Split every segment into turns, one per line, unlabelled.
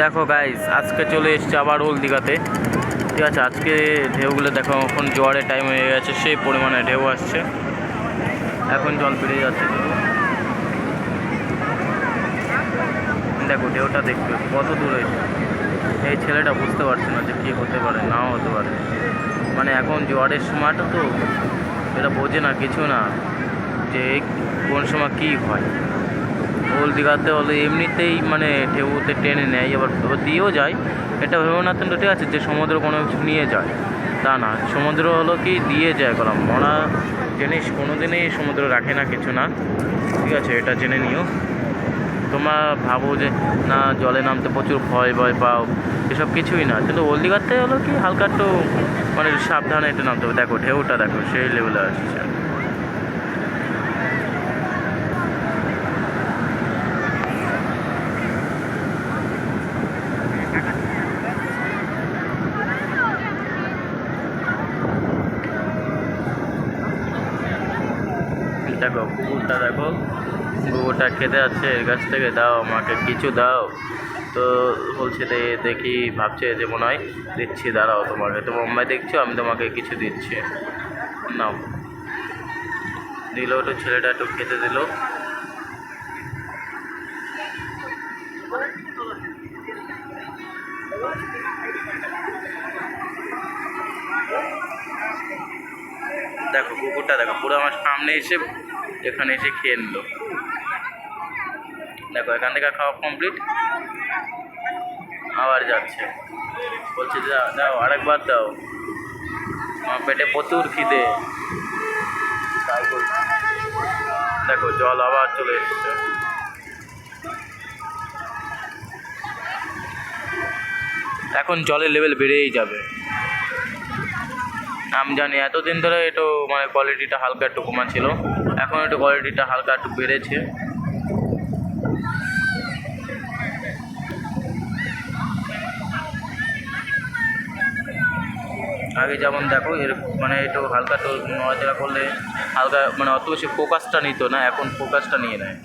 দেখো গাইস, আজকে চলে এসছে আবার ওল দীঘাতে। ঠিক আছে, আজকে ঢেউগুলো দেখো, এখন জোয়ারের টাইম হয়ে গেছে, সেই পরিমাণে ঢেউ আসছে, এখন জল বেড়ে যাচ্ছে। দেখো ঢেউটা দেখতে কত দূরে। এই ছেলেটা বুঝতে পারছে না যে কী হতে পারে, নাও হতে পারে। মানে এখন জোয়ারের সময়টা তো এটা বোঝে না, কিছু না যে কোন সময় কী হয়। ওল দীঘাতে হলে এমনিতেই মানে ঢেউতে টেনে নেয়, এবার দিয়েও যায়। এটা ভেবে না তো, ঠিক আছে যে সমুদ্র কোনো কিছু নিয়ে যায়, তা না। সমুদ্র হলো কি দিয়ে যায়, কলাম মরা জিনিস কোনো দিনই সমুদ্র রাখে না, কিছু না। ঠিক আছে, এটা জেনে নিও। তোমরা ভাবো যে না জলে নামতে প্রচুর ভয় ভয় পাও, এসব কিছুই না। কিন্তু ওল দীঘাতে হলো কি হালকা একটু মানে সাবধানে একটু নামতে হবে। দেখো ঢেউটা দেখো সেই লেভেলে আসছে। দেখো কুকুরটা, দেখো কুকুরটা খেতে যাচ্ছে এর কাছ থেকে, দাও আমাকে কিছু দাও। তো বলছে দেখি, ভাবছে যে মনে হয় দিচ্ছি, দাঁড়াও তোমাকে, তো বোম্বাই দেখছো, আমি তোমাকে কিছু দিচ্ছি, নাও। দিল, একটু ছেলেটা একটু খেতে দিল। দেখো কুকুরটা দেখো পুরো আমার সামনে এসে এখানে এসে খেয়ে নিল। দেখো এখান থেকে খাওয়া কমপ্লিট, আবার যাচ্ছে, বলছে দাও আরেকবার দাও, আমার পেটে প্রচুর খিদে। তারপর দেখো জল আবার চলে এসছে। এখন জলের লেভেল বেড়েই যাবে, আমি জানি। এতদিন ধরে একটু মানে কোয়ালিটিটা হালকা একটু কমা ছিল, এখন একটু কোয়ালিটিটা হালকা একটু বেড়েছে। আগে যেমন দেখো এর মানে একটু হালকা একটু নড়াচড়া করলে হালকা মানে অত বেশি ফোকাসটা নিত না, এখন ফোকাসটা নিয়ে নেয়।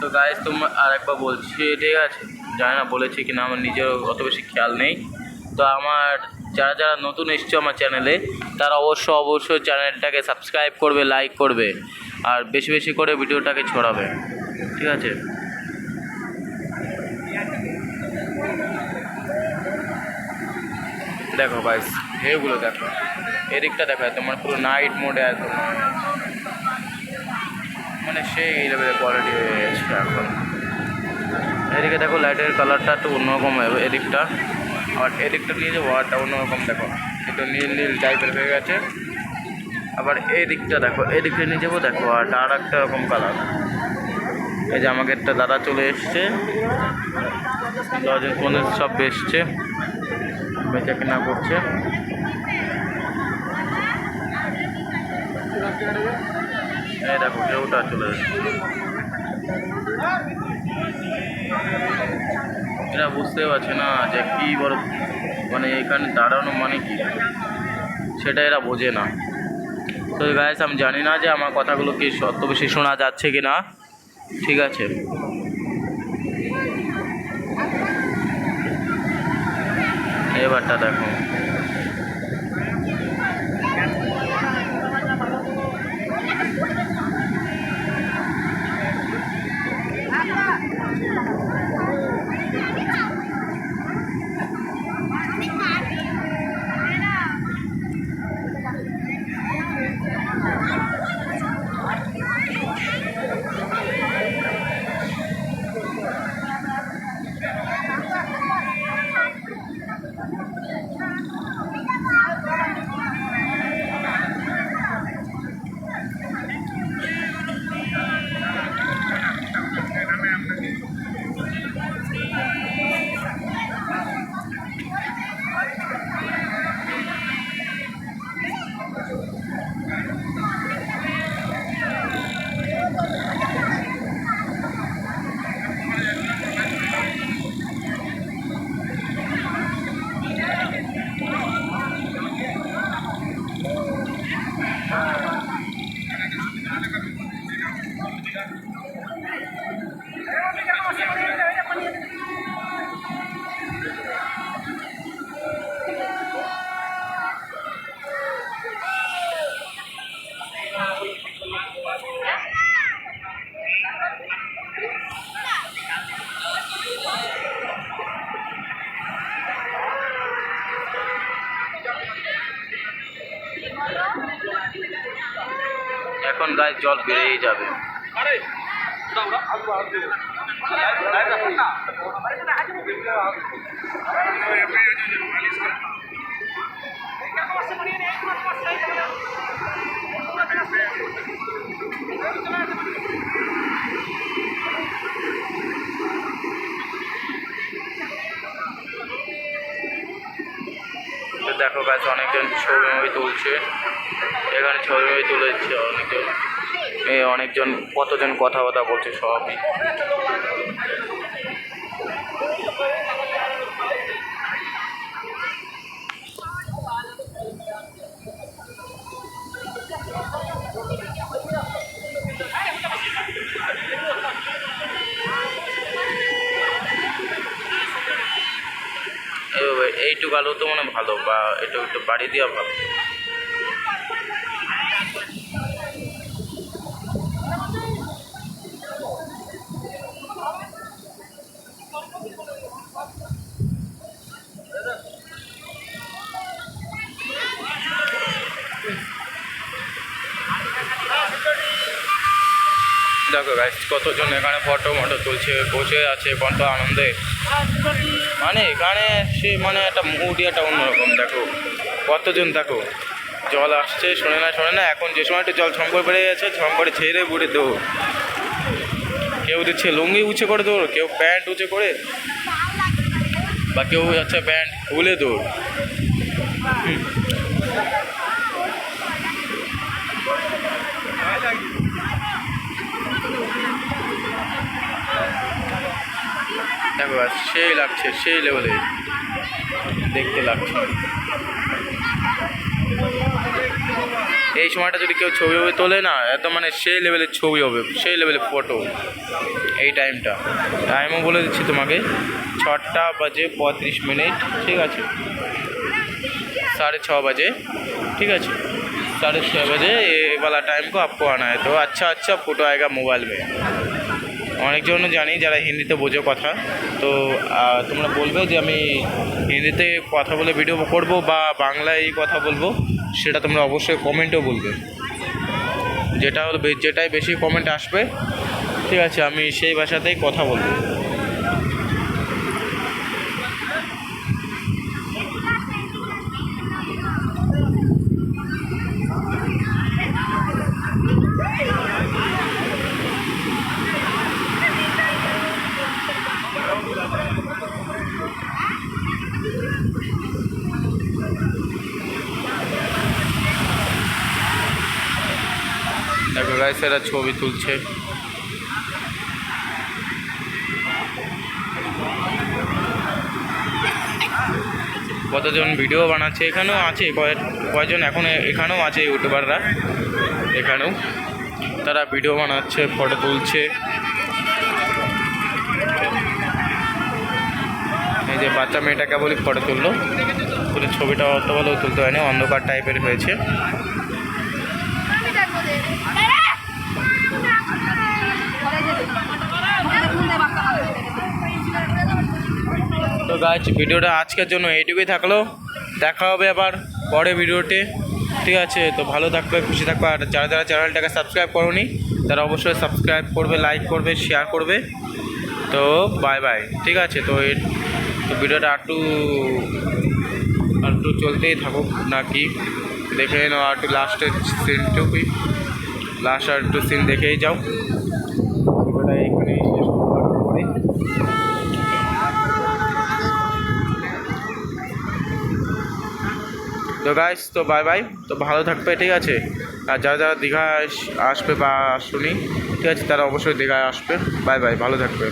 তো গাইস তোমার আর একবার বলছি, ঠিক আছে, জানি না বলেছি কিনা, আমার নিজের অত বেশি খেয়াল নেই। তো আমার যারা যারা নতুন এসছে আমার চ্যানেলে, তারা অবশ্যই চ্যানেলটাকে সাবস্ক্রাইব করবে, লাইক করবে, আর বেশি বেশি করে ভিডিওটাকে ছড়াবে। ঠিক আছে, দেখো গাইস এগুলো দেখো, এদিকটা দেখো, তোমার পুরো নাইট মোডে একদম, মানে সেই লেভেলের কোয়ালিটি হয়ে গেছে এখন। এদিকে দেখো লাইটের কালারটা একটু অন্যরকম হবে এদিকটা, আর এদিকটা নিয়ে যে ওয়ারটা অন্যরকম, দেখো একটু নীল নীল টাইপের হয়ে গেছে। আবার এই দিকটা দেখো, এদিকটা নিয়ে যাবো, দেখো আর একটা রকম কালার। এই যে আমাকে একটা দাদা চলে এসছে, 10-15 সব এসছে, বেচা কেনা করছে। এই দেখো ঢেউটা চলে এসছে। এরা বুঝতে পারছে না যে কী বড় মানে এখানে দাঁড়ানো মানে কি, সেটা এরা বোঝে না। তো গাইস আমি জানি না যে আমার কথাগুলো কি অত বেশি শোনা যাচ্ছে কি না। ঠিক আছে, এবারটা দেখো। গায়ে জল বেড়েই যাবে। দেখো গাছ অনেকজন ছবি তুলছে, এখানে ছবি তুলেছে অনেকজন, অনেকজন কতজন কথাবার্তা বলছে সবই। এইটুকু আলো তো মানে ভালো, বা এটা একটু বাড়ি দেওয়া ভালো। দেখো গাইস কতজন এখানে ফটো তুলছে, বসে আছে কত আনন্দে। মানে এখানে সে মানে একটা মুড একটা অন্যরকম। দেখো কতজন, দেখো জল আসছে, শোনে না। এখন যে সময় একটু জল ঝম করে বেড়ে গেছে, ঝম করে ছেড়ে বুড়ে দৌড়। কেউ দিচ্ছে লুঙ্গি উঁচে করে দৌড়, কেউ প্যান্ট উঁচে করে, বা কেউ যাচ্ছে প্যান্ট খুলে দৌড়। দেখো সেই লাগছে, সেই লেভেলে দেখতে লাগছে। এই সময়টা যদি কেউ ছবি তোলে না, একদম মানে সেই লেভেলের ছবি হবে, সেই লেভেলের ফটো। এই টাইমও বলে দিচ্ছি তোমাকে, 6:35, ঠিক আছে, 6:30 बजे, ठीक है, 6:30 बजे ये वाला टाइम को आपको आना है। तो अच्छा फोटो आएगा मोबाइल में। অনেকজন জানি যারা হিন্দিতে বোঝো কথা, তো তোমরা বলবে যে আমি হিন্দিতে কথা বলে ভিডিও করব বা বাংলায় কথা বলবো, সেটা তোমরা অবশ্যই কমেন্টেও বলবে। যেটাই বেশি কমেন্ট আসবে, ঠিক আছে, আমি সেই ভাষাতেই কথা বলবো। দেখো গাইস এরা ছবি তুলছে। কতজন ভিডিও বানাচ্ছে, এখানেও আছে কয়েকজন, এখানেও আছে ইউটিউবাররা, এখানেও তারা ভিডিও বানাচ্ছে, ফটো তুলছে। এই যে বাচ্চা মেয়েটা কেবলই ফটো তুললো, পুরো ছবিটা অত ভালো তুলতে হয়নি, অন্ধকার টাইপের হয়েছে। তো গাইস ভিডিওটা আজকের জন্য এইটুকুই থাকলো, দেখা হবে আবার পরে ভিডিওতে, ঠিক আছে। তো ভালো থাকবে, খুশি থাকবে, আর যারা চ্যানেলটাকে সাবস্ক্রাইব করোনি তারা অবশ্যই সাবস্ক্রাইব করবে, লাইক করবে, শেয়ার করবে। তো বাই, ঠিক আছে। তো ভিডিওটা একটু চলতেই থাকুক নাকি, দেখে নাও একটু লাস্টের সিনটুকুই, লাস্ট আর একটু সিন দেখেই যাও। ভিডিওটা এখানে শেষ করে তো গাইস, তো বাই, তো ভালো থাকবে, ঠিক আছে। আর যারা দীঘায় আসবে বা শুনি, ঠিক আছে, তারা অবশ্যই দীঘায় আসবে। বাই, ভালো থাকবে।